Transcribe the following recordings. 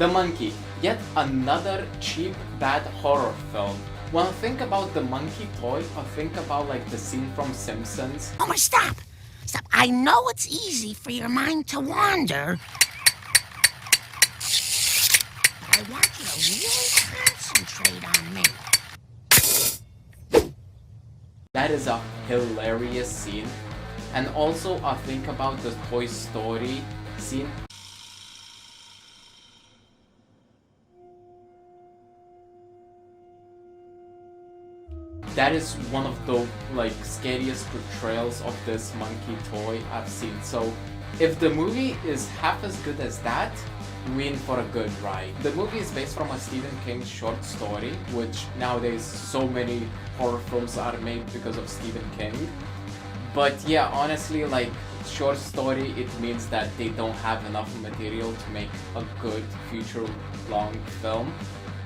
The Monkey, yet another cheap, bad horror film. When I think about the monkey toy, I think about like the scene from Simpsons. Homer, stop! Stop. I know it's easy for your mind to wander, but I want you to really concentrate on me. That is a hilarious scene. And also I think about the Toy Story scene. That is one of the like scariest portrayals of this monkey toy I've seen. So if the movie is half as good as that, we're in for a good ride. The movie is based from a Stephen King short story, which nowadays so many horror films are made because of Stephen King. But yeah, honestly, like short story, it means that they don't have enough material to make a good feature long film.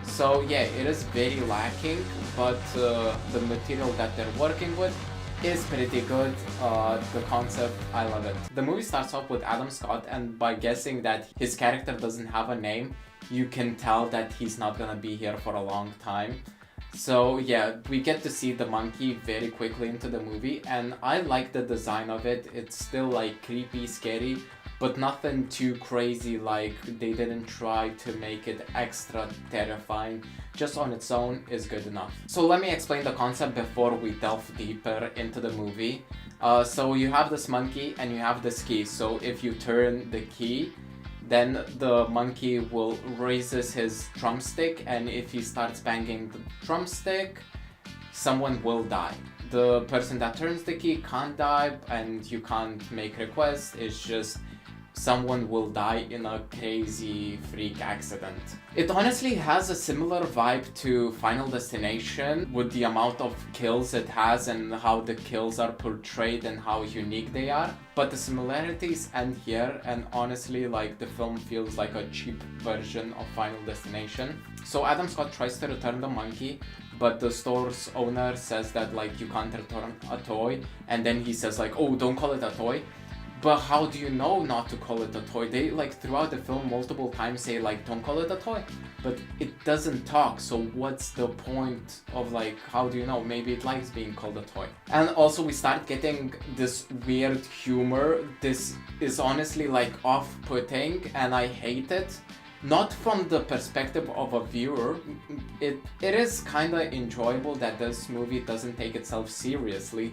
So yeah, it is very lacking, but the material that they're working with is pretty good. The concept, I love it. The movie starts off with Adam Scott, and by guessing that his character doesn't have a name, you can tell that he's not gonna be here for a long time. So yeah, we get to see the monkey very quickly into the movie, and I like the design of it. It's still like creepy, scary, but nothing too crazy, like they didn't try to make it extra terrifying. Just on its own is good enough. So let me explain the concept before we delve deeper into the movie. So you have this monkey and you have this key. So if you turn the key, then the monkey will raises his drumstick, and if he starts banging the drumstick, someone will die. The person that turns the key can't die, and you can't make requests. It's just someone will die in a crazy freak accident. It honestly has a similar vibe to Final Destination with the amount of kills it has and how the kills are portrayed and how unique they are. But the similarities end here, and honestly, like the film feels like a cheap version of Final Destination. So Adam Scott tries to return the monkey, but the store's owner says that like you can't return a toy, and then he says like, oh, don't call it a toy. But how do you know not to call it a toy? They like throughout the film multiple times say like don't call it a toy, but it doesn't talk, so what's the point of like, how do you know? Maybe it likes being called a toy. And also we start getting this weird humor. This is honestly like off-putting and I hate it. Not from the perspective of a viewer, it is kinda enjoyable that this movie doesn't take itself seriously.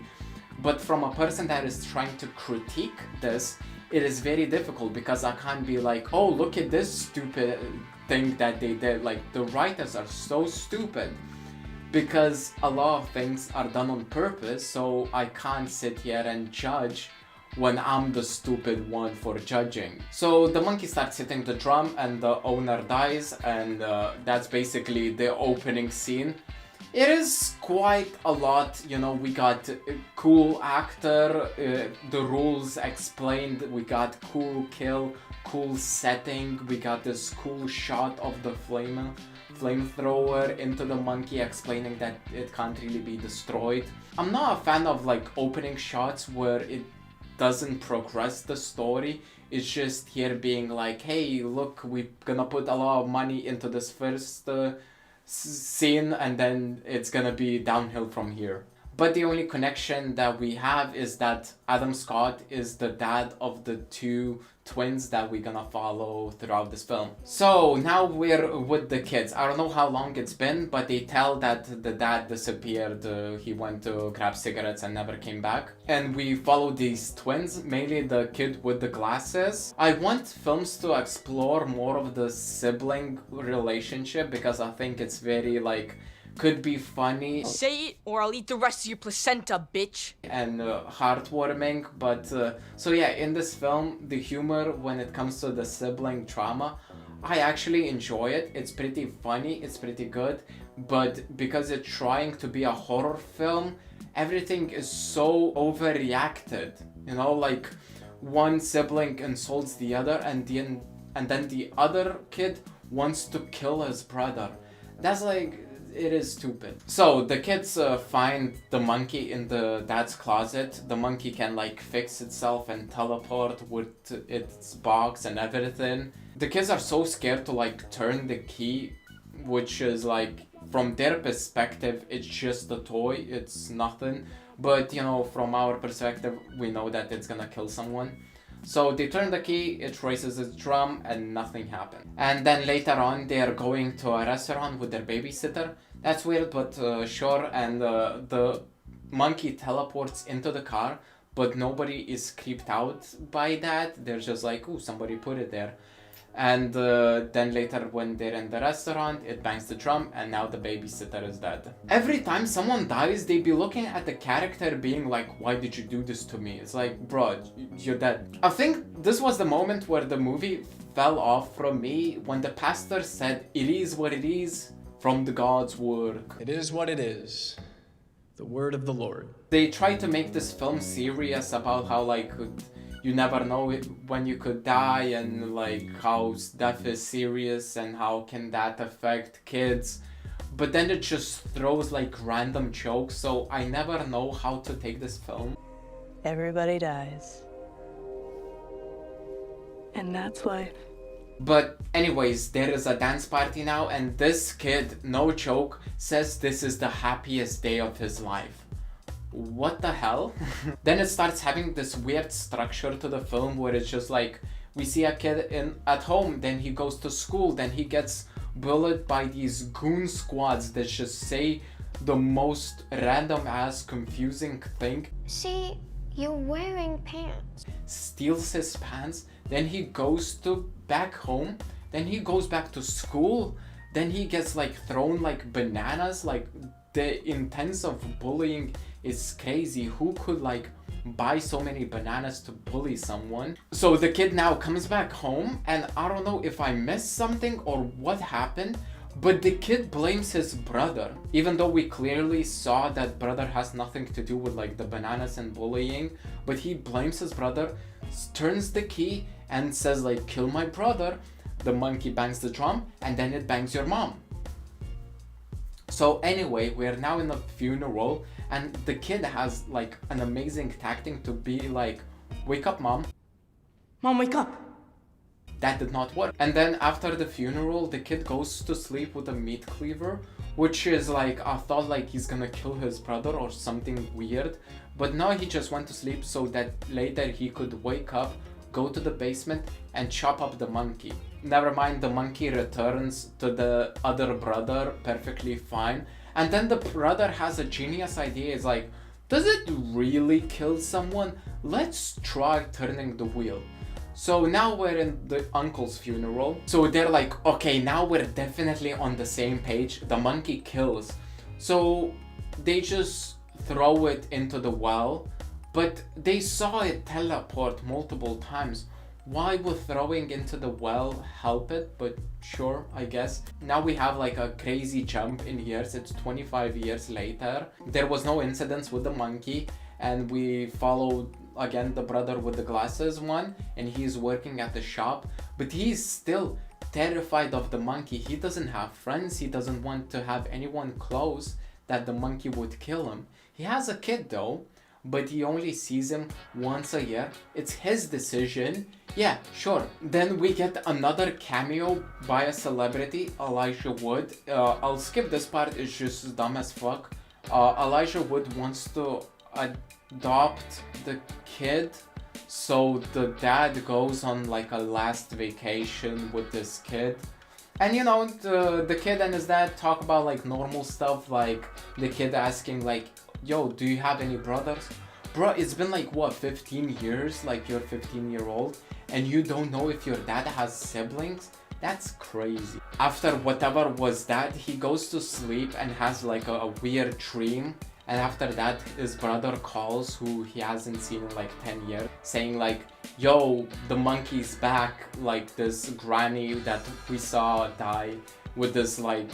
But from a person that is trying to critique this, it is very difficult because I can't be like, oh, look at this stupid thing that they did. Like, the writers are so stupid because a lot of things are done on purpose, so I can't sit here and judge when I'm the stupid one for judging. So the monkey starts hitting the drum and the owner dies, and that's basically the opening scene. It is quite a lot, you know, we got a cool actor, the rules explained, we got cool kill, cool setting, we got this cool shot of the flamethrower into the monkey explaining that it can't really be destroyed. I'm not a fan of like opening shots where it doesn't progress the story. It's just here being like, hey, look, we're gonna put a lot of money into this first scene and then it's gonna be downhill from here. But the only connection that we have is that Adam Scott is the dad of the two twins that we're gonna follow throughout this film. So now we're with the kids. I don't know how long it's been, but they tell that the dad disappeared. He went to grab cigarettes and never came back. And we follow these twins, mainly the kid with the glasses. I want films to explore more of the sibling relationship because I think it's very like, could be funny. Say it or I'll eat the rest of your placenta, bitch. And heartwarming, but so yeah, in this film, the humor when it comes to the sibling drama, I actually enjoy it. It's pretty funny, it's pretty good, but because it's trying to be a horror film, everything is so overreacted. You know, like one sibling insults the other, and then the other kid wants to kill his brother. That's like, it is stupid. So the kids find the monkey in the dad's closet. The monkey can like fix itself and teleport with its box and everything. The kids are so scared to like turn the key, which is like, from their perspective, it's just a toy, it's nothing. But you know, from our perspective, we know that it's gonna kill someone. So they turn the key, it raises its drum, and nothing happened. And then later on, they are going to a restaurant with their babysitter. That's weird, but sure. And the monkey teleports into the car, but nobody is creeped out by that. They're just like, ooh, somebody put it there. And then later when they're in the restaurant, it bangs the drum and now the babysitter is dead. Every time someone dies, they be looking at the character being like, why did you do this to me? It's like, bro, you're dead. I think this was the moment where the movie fell off from me, when the pastor said, it is what it is, from the God's work. It is what it is. The word of the Lord. They try to make this film serious about how like you never know when you could die, and like how death is serious and how can that affect kids. But then it just throws like random jokes, so I never know how to take this film. Everybody dies. And that's life. But anyways, there is a dance party now, and this kid, no joke, says this is the happiest day of his life. What the hell? Then it starts having this weird structure to the film where it's just like, we see a kid at home, then he goes to school, then he gets bullied by these goon squads that just say the most random ass confusing thing. See, you're wearing pants. Steals his pants, then he goes to back home, then he goes back to school, then he gets like thrown like bananas. Like, the intense of bullying is crazy. Who could like buy so many bananas to bully someone? So the kid now comes back home, and I don't know if I missed something or what happened, but the kid blames his brother, even though we clearly saw that brother has nothing to do with like the bananas and bullying. But he blames his brother, turns the key and says like, kill my brother. The monkey bangs the drum, and then it bangs your mom. So anyway, we're now in a funeral, and the kid has like an amazing tactic to be like, wake up mom. Mom, wake up. That did not work. And then after the funeral, the kid goes to sleep with a meat cleaver, which is like, I thought like he's gonna kill his brother or something weird. But no, he just went to sleep so that later he could wake up, go to the basement and chop up the monkey. Never mind, the monkey returns to the other brother perfectly fine. And then the brother has a genius idea. It's like, does it really kill someone? Let's try turning the wheel. So now we're in the uncle's funeral. So they're like, okay, now we're definitely on the same page. The monkey kills. So they just throw it into the well, but they saw it teleport multiple times. Why would throwing into the well help it? But sure, I guess. Now we have like a crazy jump in years. It's 25 years later. There was no incidents with the monkey, and we followed again the brother with the glasses one, and he's working at the shop, but he's still terrified of the monkey. He doesn't have friends. He doesn't want to have anyone close that the monkey would kill him. He has a kid though, but he only sees him once a year. It's his decision. Yeah, sure. Then we get another cameo by a celebrity, Elijah Wood. I'll skip this part, it's just dumb as fuck. Elijah Wood wants to adopt the kid, so the dad goes on like a last vacation with this kid. And you know, the kid and his dad talk about like normal stuff, like the kid asking like, yo, do you have any brothers? Bro, it's been like what, 15 years? Like you're 15-year-old and you don't know if your dad has siblings? That's crazy. After whatever was that, he goes to sleep and has like a weird dream. And after that, his brother calls, who he hasn't seen in like 10 years, saying like, yo, the monkey's back. Like this granny that we saw die with this like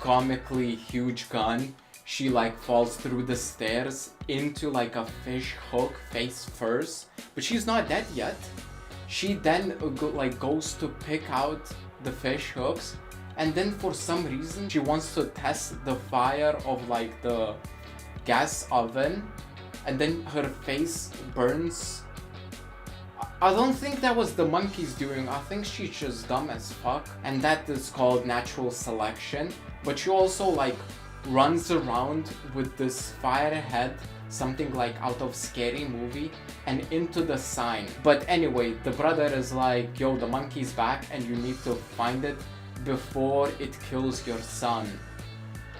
comically huge gun. She like falls through the stairs into like a fish hook face first, but she's not dead yet. She then goes to pick out the fish hooks, and then for some reason she wants to test the fire of like the gas oven, and then her face burns. I don't think that was the monkey's doing. I think she's just dumb as fuck, and that is called natural selection. But she also like runs around with this fire head, something like out of Scary Movie, and into the sign. But anyway, the brother is like, yo, the monkey's back and you need to find it before it kills your son.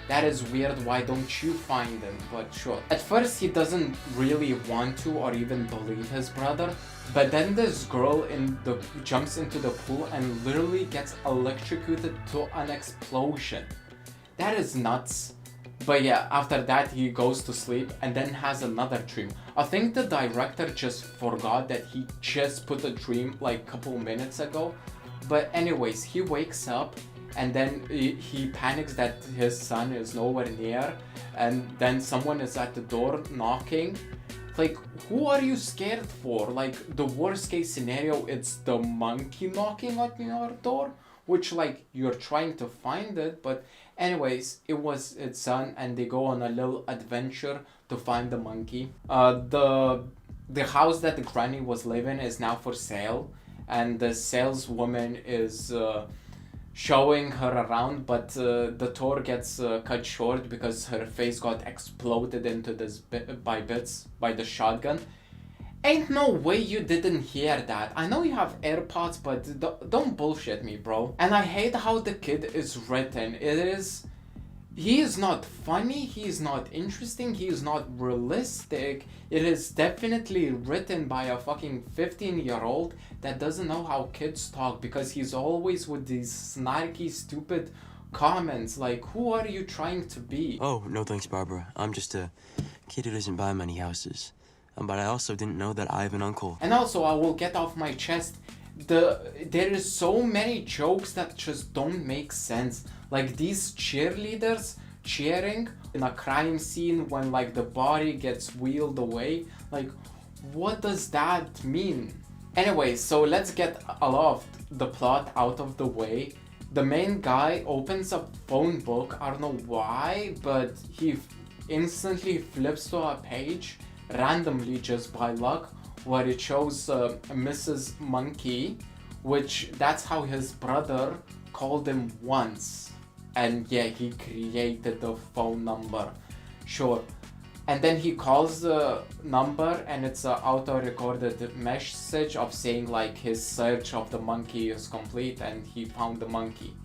That is weird, why don't you find him? But sure. At first he doesn't really want to or even believe his brother, but then this girl jumps into the pool and literally gets electrocuted to an explosion. That is nuts. But yeah, after that he goes to sleep and then has another dream. I think the director just forgot that he just put a dream like a couple minutes ago. But anyways, he wakes up and then he panics that his son is nowhere near, and then someone is at the door knocking. Like, who are you scared for? Like, the worst case scenario, it's the monkey knocking at your door, which like you're trying to find it. But anyways, it was its son, and they go on a little adventure to find the monkey. The house that the granny was living is now for sale, and the saleswoman is showing her around, but the tour gets cut short because her face got exploded into this by bits by the shotgun. Ain't no way you didn't hear that. I know you have AirPods, but don't bullshit me, bro. And I hate how the kid is written. He is not funny, he is not interesting, he is not realistic. It is definitely written by a fucking 15-year-old that doesn't know how kids talk, because he's always with these snarky, stupid comments. Like, who are you trying to be? Oh, no thanks, Barbara. I'm just a kid who doesn't buy many houses. But I also didn't know that I have an uncle. And also, I will get off my chest, there is so many jokes that just don't make sense. Like these cheerleaders cheering in a crime scene when like the body gets wheeled away. Like, what does that mean? Anyway, so let's get a lot of the plot out of the way. The main guy opens a phone book, I don't know why, but he instantly flips to a page randomly just by luck, where it shows Mrs. Monkey, which that's how his brother called him once. And yeah, he created the phone number. Sure. And then he calls the number and it's an auto-recorded message of saying like his search of the monkey is complete and he found the monkey.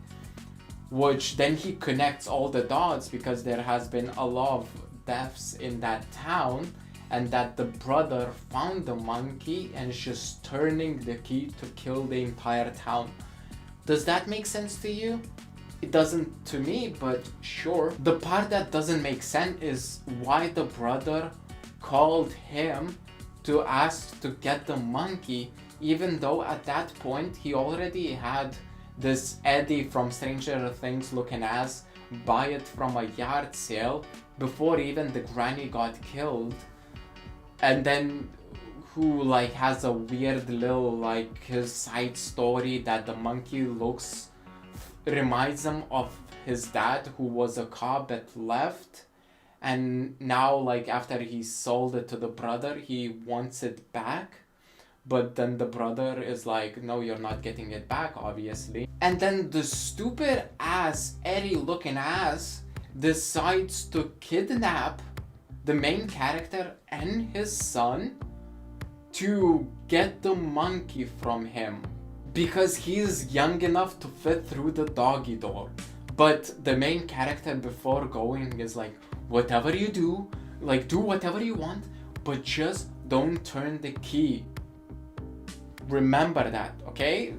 Which then he connects all the dots because there has been a lot of deaths in that town, and that the brother found the monkey and is just turning the key to kill the entire town. Does that make sense to you? It doesn't to me, but sure. The part that doesn't make sense is why the brother called him to ask to get the monkey, even though at that point he already had this Eddie from Stranger Things looking ass buy it from a yard sale before even the granny got killed. And then who like has a weird little like his side story that the monkey reminds him of his dad, who was a cop that left, and now like after he sold it to the brother he wants it back, but then the brother is like, no, you're not getting it back, obviously. And then the stupid ass Eddie looking ass decides to kidnap the main character and his son to get the monkey from him because he's young enough to fit through the doggy door. But the main character before going is like, whatever you do, like do whatever you want, but just don't turn the key. Remember that, okay?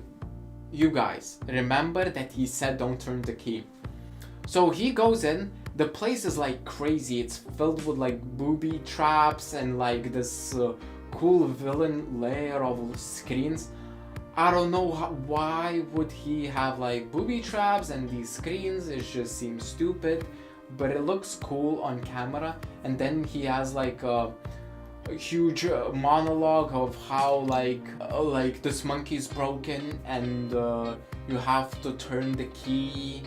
You guys, remember that he said don't turn the key. So he goes in. The place is like crazy. It's filled with like booby traps and like this cool villain layer of screens. I don't know why would he have like booby traps and these screens. It just seems stupid, but it looks cool on camera. And then he has like huge monologue of how like this monkey's broken and you have to turn the key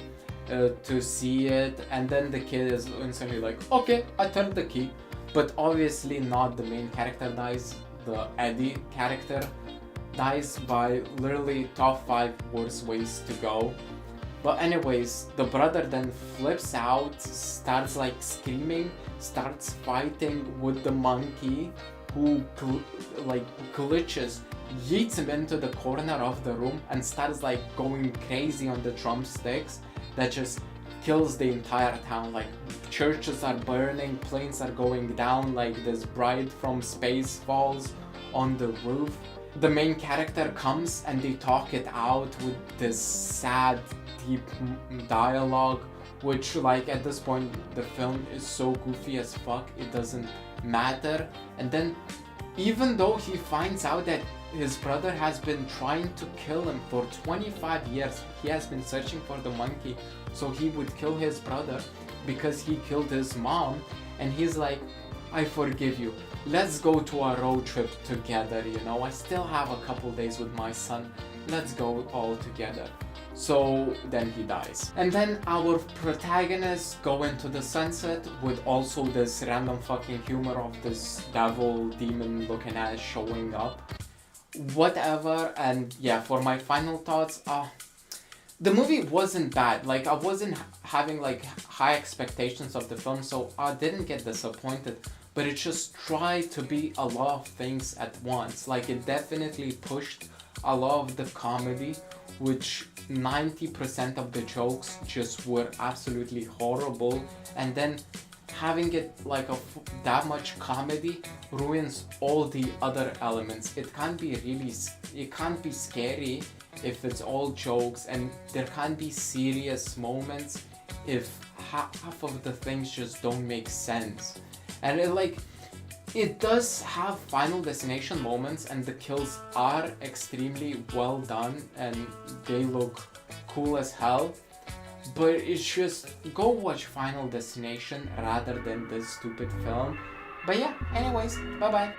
to see it, and then the kid is instantly like, okay, I turned the key. But obviously not the main character dies, the Eddie character dies by literally top 5 worst ways to go. But anyways, the brother then flips out, starts like screaming, starts fighting with the monkey, who like glitches, yeets him into the corner of the room and starts like going crazy on the drumsticks that just kills the entire town. Like churches are burning, planes are going down, like this bride from space falls on the roof. The main character comes and they talk it out with this sad, deep dialogue, which like at this point the film is so goofy as fuck, it doesn't matter. And then even though he finds out that his brother has been trying to kill him for 25 years, he has been searching for the monkey so he would kill his brother because he killed his mom, and he's like, I forgive you, let's go to a road trip together, you know, I still have a couple days with my son, let's go all together. So then he dies. And then our protagonists go into the sunset with also this random fucking humor of this devil demon looking ass showing up. Whatever. And yeah, for my final thoughts, the movie wasn't bad. Like, I wasn't having like high expectations of the film, so I didn't get disappointed. But it just tried to be a lot of things at once. Like, it definitely pushed a lot of the comedy, which 90% of the jokes just were absolutely horrible. And then having it like that much comedy ruins all the other elements. It can't be scary if it's all jokes, and there can't be serious moments if half of the things just don't make sense. And it does have Final Destination moments, and the kills are extremely well done and they look cool as hell. But it's just, go watch Final Destination rather than this stupid film. But yeah, anyways, bye bye.